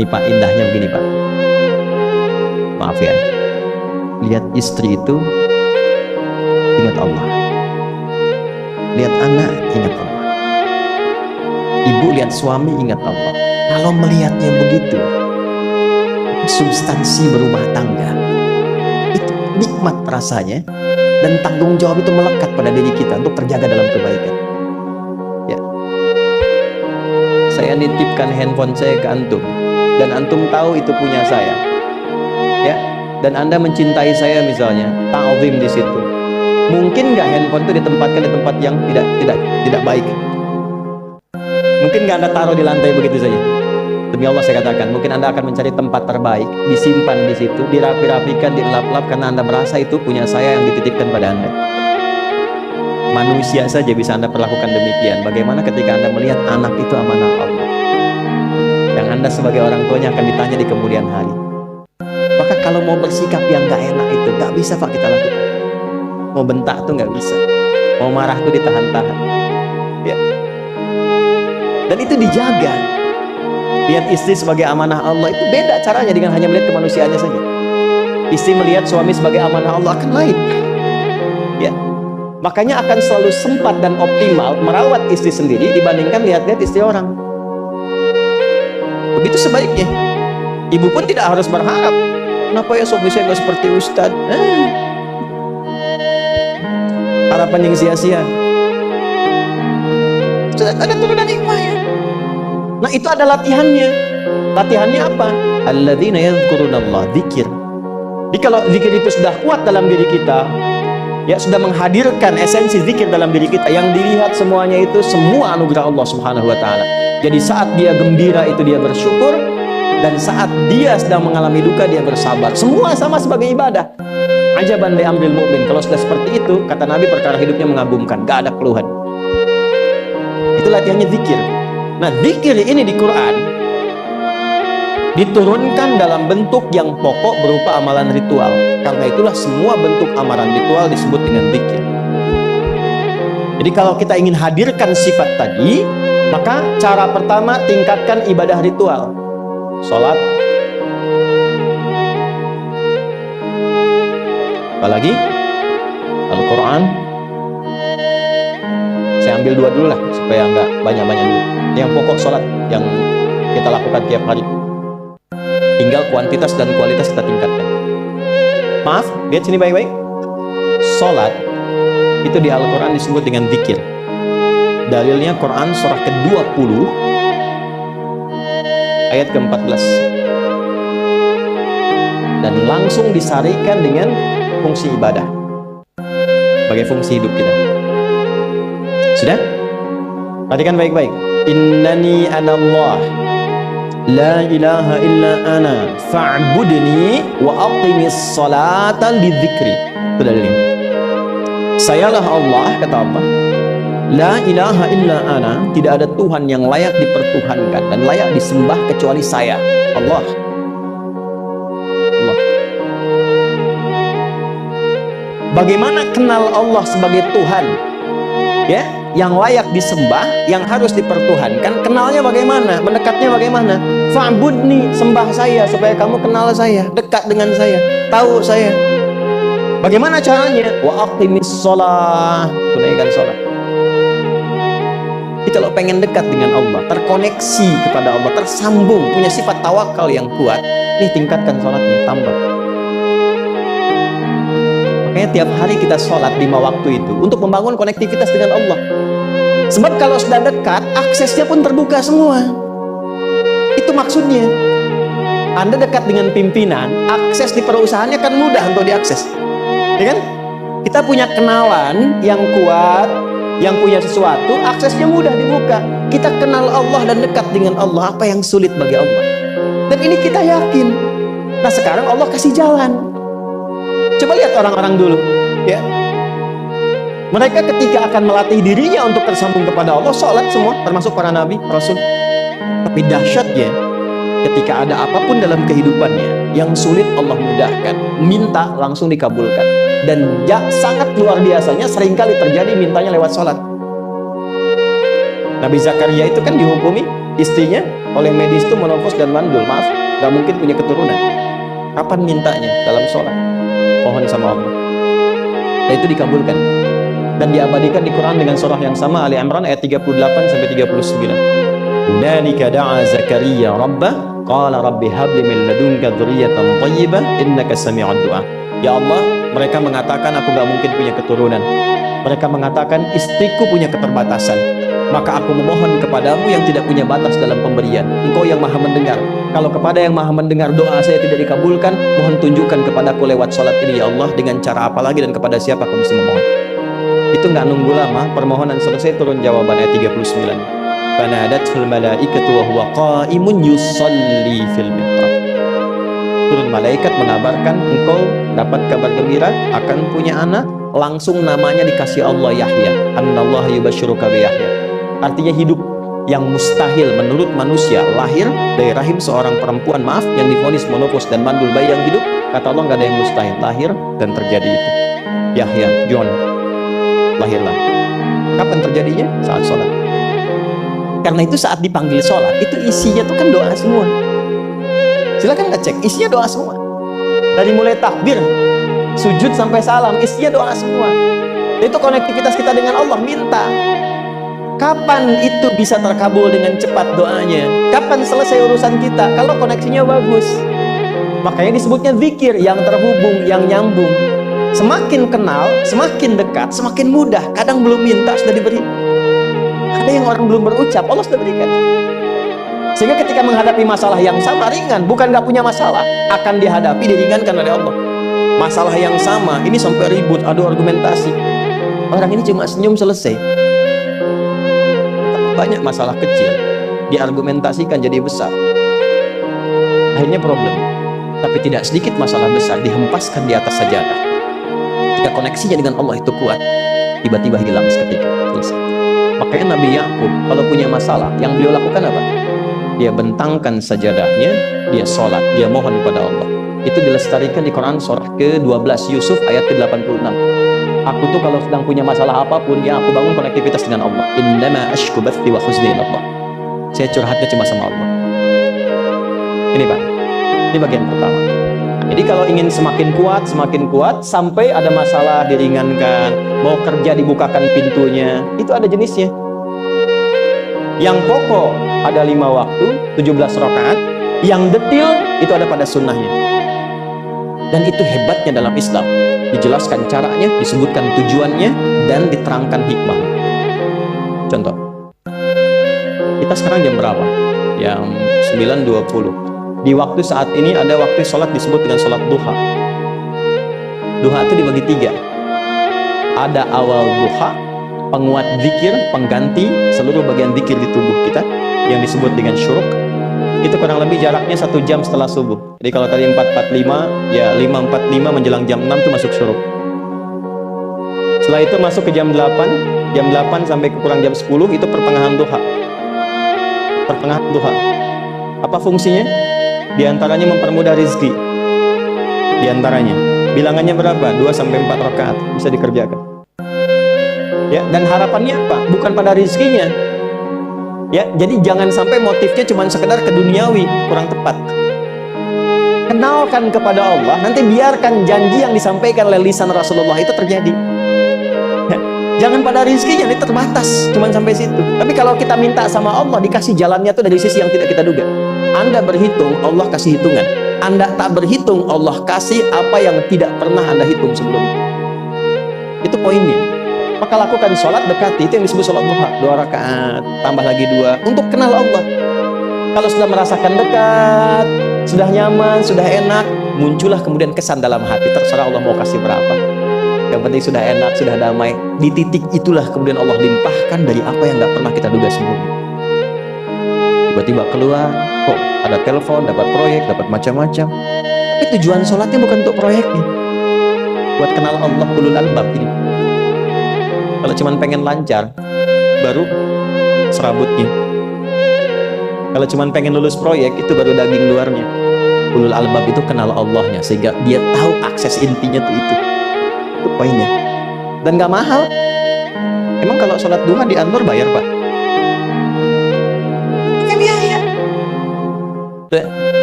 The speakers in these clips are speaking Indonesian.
Ini Pak, indahnya begini Pak. Maaf ya. Lihat istri itu ingat Allah. Lihat anak ingat Allah. Ibu lihat suami ingat Allah. Kalau melihatnya begitu, substansi berumah tangga itu nikmat rasanya, dan tanggung jawab itu melekat pada diri kita untuk terjaga dalam kebaikan. Ya. Saya nitipkan handphone saya ke antum, dan antum tahu itu punya saya. Ya. Dan Anda mencintai saya misalnya, ta'zim di situ. Mungkin nggak handphone itu ditempatkan di tempat yang tidak baik? Mungkin nggak Anda taruh di lantai begitu saja? Demi Allah saya katakan, mungkin Anda akan mencari tempat terbaik, disimpan di situ, dirapi-rapikan, dilap-lap, karena Anda merasa itu punya saya yang dititipkan pada Anda. Manusia saja bisa Anda perlakukan demikian. Bagaimana ketika Anda melihat anak itu amanah Allah, yang Anda sebagai orang tuanya akan ditanya di kemudian hari. Maka kalau mau bersikap yang gak enak itu gak bisa Pak kita lakukan. Mau bentak tuh gak bisa, mau marah tuh ditahan-tahan. Ya. Dan itu dijaga. Lihat istri sebagai amanah Allah itu beda caranya dengan hanya melihat kemanusiaannya saja. Istri melihat suami sebagai amanah Allah akan lain. Ya. Makanya akan selalu sempat dan optimal merawat istri sendiri dibandingkan lihat-lihat istri orang. Begitu sebaliknya. Ibu pun tidak harus berharap, kenapa ya suami saya nggak seperti Ustadz? Harapan yang sia-sia. Ada turunan hikmahnya. Nah itu ada latihannya. Latihannya apa? Alladzina yadhkurunallah, dzikir. Jadi kalau zikir itu sudah kuat dalam diri kita, ya sudah menghadirkan esensi zikir dalam diri kita, yang dilihat semuanya itu semua anugerah Allah Subhanahu wa taala. Jadi saat dia gembira itu dia bersyukur, dan saat dia sedang mengalami duka dia bersabar. Semua sama sebagai ibadah. Ajaban li amril mu'min. Kalau sudah seperti itu, kata Nabi, perkara hidupnya mengagumkan, gak ada keluhan. Itu latihannya zikir. Nah, zikir ini di Quran diturunkan dalam bentuk yang pokok berupa amalan ritual. Karena itulah semua bentuk amalan ritual disebut dengan zikir. Jadi kalau kita ingin hadirkan sifat tadi, maka cara pertama tingkatkan ibadah ritual. Sholat. Apalagi Al-Quran. Saya ambil dua dulu lah supaya nggak banyak-banyak dulu. Yang pokok sholat yang kita lakukan tiap hari. Tinggal kuantitas dan kualitas kita tingkatkan. Maaf, lihat sini baik-baik. Sholat itu di Al-Quran disebut dengan zikir. Dalilnya Quran surah ke-20 ayat ke-14. Dan langsung disarikan dengan fungsi ibadah sebagai fungsi hidup kita. Sudah? Perhatikan baik-baik. Innani anallah la ilaha illa ana fa'budni wa aqimis salata lidzikri. Itu dalilnya. Sayalah Allah, kata Allah. La ilaha illa ana, tidak ada Tuhan yang layak dipertuhankan dan layak disembah kecuali saya, Allah. Allah. Bagaimana kenal Allah sebagai Tuhan? Ya, yang layak disembah, yang harus dipertuhankan, kenalnya bagaimana? Mendekatnya bagaimana? Fa'budni, sembah saya supaya kamu kenal saya, dekat dengan saya, tahu saya. Bagaimana caranya? Wa aqimis shalah, tunaikan salat. Jadi kalau pengen dekat dengan Allah, terkoneksi kepada Allah, tersambung, punya sifat tawakal yang kuat, nih tingkatkan sholatnya, tambah. Makanya tiap hari kita sholat 5 waktu itu untuk membangun konektivitas dengan Allah. Sebab kalau sudah dekat, aksesnya pun terbuka semua. Itu maksudnya. Anda dekat dengan pimpinan, akses di perusahaannya kan mudah untuk diakses. Ya kan? Kita punya kenalan yang kuat, yang punya sesuatu, aksesnya mudah dibuka. Kita kenal Allah dan dekat dengan Allah, apa yang sulit bagi Allah? Dan ini kita yakin. Nah sekarang Allah kasih jalan. Coba lihat orang-orang dulu, ya. Mereka ketika akan melatih dirinya untuk tersambung kepada Allah, sholat semua, termasuk para nabi, rasul. Tapi dahsyatnya, ketika ada apapun dalam kehidupannya yang sulit Allah mudahkan, minta langsung dikabulkan. Dan sangat luar biasanya seringkali terjadi mintanya lewat sholat. Nabi Zakaria itu kan dihukumi Istrinya oleh medis itu menopause dan mandul, maaf, gak mungkin punya keturunan. Kapan mintanya? Dalam sholat. Mohon sama Allah. Dan itu dikabulkan. Dan diabadikan di Quran dengan surah yang sama, Ali Imran ayat 38-39. Hunalika da'a Zakaria rabbah qala rabbi habli min ladunka dzurriyyatan thayyibah innaka sami'ud du'a. Ya Allah, mereka mengatakan aku gak mungkin punya keturunan. Mereka mengatakan istriku punya keterbatasan. Maka aku memohon kepadamu yang tidak punya batas dalam pemberian. Engkau yang maha mendengar. Kalau kepada yang maha mendengar doa saya tidak dikabulkan, mohon tunjukkan kepadaku lewat sholat ini ya Allah, dengan cara apa lagi dan kepada siapa aku mesti memohon. Itu nggak nunggu lama, permohonan selesai, turun jawaban ayat 39. Fanadatul malaikatu wa huwa qa'imun yusalli fil mihrab. Turun malaikat mengabarkan engkau dapat kabar gembira akan punya anak, langsung namanya dikasih Allah Yahya. Annallaha yubasyiruka bi Yahya. Artinya hidup yang mustahil menurut manusia, lahir dari rahim seorang perempuan, maaf, yang divonis menopause dan mandul bayi yang hidup, kata Allah nggak ada yang mustahil, lahir dan terjadi itu. Yahya, John, lahirlah. Kapan terjadinya? Saat sholat. Karena itu saat dipanggil sholat, itu isinya tuh kan doa semua. Silakan ngecek, isinya doa semua. Dari mulai takbir, sujud sampai salam, isinya doa semua. Itu konektivitas kita dengan Allah, minta. Kapan itu bisa terkabul dengan cepat doanya? Kapan selesai urusan kita? Kalau koneksinya bagus. Makanya disebutnya zikir, yang terhubung, yang nyambung. Semakin kenal, semakin dekat, semakin mudah. Kadang belum minta, sudah diberi. Ada yang orang belum berucap, Allah sudah berikan. Sehingga ketika menghadapi masalah yang sama, ringan. Bukan gak punya masalah, akan dihadapi, diringankan oleh Allah. Masalah yang sama, ini sampai ribut, adu argumentasi. Orang ini cuma senyum, selesai. Banyak masalah kecil diargumentasikan jadi besar, akhirnya problem. Tapi tidak sedikit masalah besar dihempaskan di atas sajadah. Jika koneksinya dengan Allah itu kuat, tiba-tiba hilang seketika, selesai. Makanya Nabi Yakub kalau punya masalah, yang beliau lakukan apa? Dia bentangkan sajadahnya, dia sholat, dia mohon kepada Allah. Itu dilestarikan di Quran surah ke-12 Yusuf ayat ke-86. Aku tuh kalau sedang punya masalah apapun, ya aku bangun konektivitas dengan Allah. Innama ashku bathi wa huzni ilallah. Saya curhatnya cuma sama Allah. Ini Pak, ini bagian pertama. Jadi kalau ingin semakin kuat sampai ada masalah diringankan, mau kerja dibukakan pintunya, itu ada jenisnya. Yang pokok ada 5 waktu, 17 rakaat. Yang detil itu ada pada sunnahnya. Dan itu hebatnya dalam Islam. Dijelaskan caranya, disebutkan tujuannya, dan diterangkan hikmah. Contoh, kita sekarang jam berapa? Jam 9.20. Di waktu saat ini ada waktu sholat disebut dengan sholat duha. Duha itu dibagi 3. Ada awal duha, penguat zikir, pengganti seluruh bagian zikir di tubuh kita, yang disebut dengan syuruk. Itu kurang lebih jaraknya 1 jam setelah subuh. Jadi kalau tadi 4.45, ya 5.45 menjelang jam 6 itu masuk syuruk. Setelah itu masuk ke jam 8 sampai ke kurang jam 10 itu pertengahan duha. Pertengahan duha. Apa fungsinya? Di antaranya mempermudah rezeki. Di antaranya. Bilangannya berapa? 2 sampai 4 rakaat bisa dikerjakan. Ya, dan harapannya apa? Bukan pada rezekinya. Ya, jadi jangan sampai motifnya cuma sekedar ke duniawi, kurang tepat. Kenalkan kepada Allah, nanti biarkan janji yang disampaikan oleh lisan Rasulullah itu terjadi. Ya, jangan pada rezekinya, ini terbatas, cuma sampai situ. Tapi kalau kita minta sama Allah, dikasih jalannya tuh dari sisi yang tidak kita duga. Anda berhitung, Allah kasih hitungan. Anda tak berhitung, Allah kasih apa yang tidak pernah Anda hitung sebelumnya. Itu poinnya. Maka lakukan sholat, dekati, itu yang disebut sholat duha. 2 rakaat, tambah lagi 2, untuk kenal Allah. Kalau sudah merasakan dekat, sudah nyaman, sudah enak, muncullah kemudian kesan dalam hati. Terserah Allah mau kasih berapa. Yang penting sudah enak, sudah damai. Di titik itulah kemudian Allah limpahkan dari apa yang gak pernah kita duga sebelumnya. Tiba-tiba keluar, kok ada telepon, dapat proyek, dapat macam-macam. Tapi tujuan sholatnya bukan untuk proyeknya, buat kenal Allah, ulul albab ini. Kalau cuma pengen lancar, baru serabutnya. Kalau cuma pengen lulus proyek, itu baru daging luarnya. Ulul albab itu kenal Allahnya, sehingga dia tahu akses intinya tuh itu. Itu poinnya. Dan gak mahal. Emang kalau sholat duha di Anur bayar, Pak? Pakai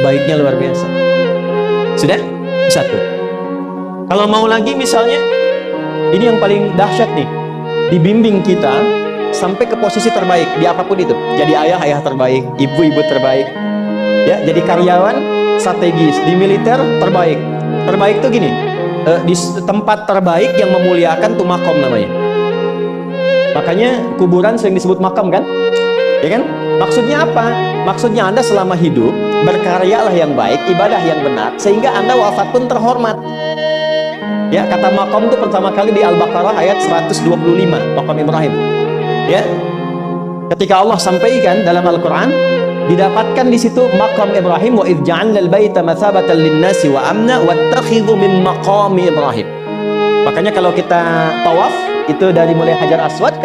Baiknya luar biasa. Sudah? Satu. Kalau mau lagi misalnya, ini yang paling dahsyat nih, dibimbing kita sampai ke posisi terbaik di apapun itu. Jadi ayah terbaik, ibu terbaik. Ya, jadi karyawan strategis, di militer terbaik. Terbaik tuh gini, di tempat terbaik yang memuliakan tuh makom namanya. Makanya kuburan sering disebut makam kan? Ya kan? Maksudnya apa? Maksudnya Anda selama hidup berkaryalah yang baik, ibadah yang benar, sehingga Anda wafat pun terhormat. Ya, kata makom itu pertama kali di Al-Baqarah ayat 125, makom Ibrahim. Ya. Ketika Allah sampaikan dalam Al-Qur'an, didapatkan di situ makom Ibrahim, wa idz ja'alnal baita mathabatan lin-nasi wa amna wattakhidhu min maqami Ibrahim. Makanya kalau kita tawaf itu dari mulai Hajar Aswad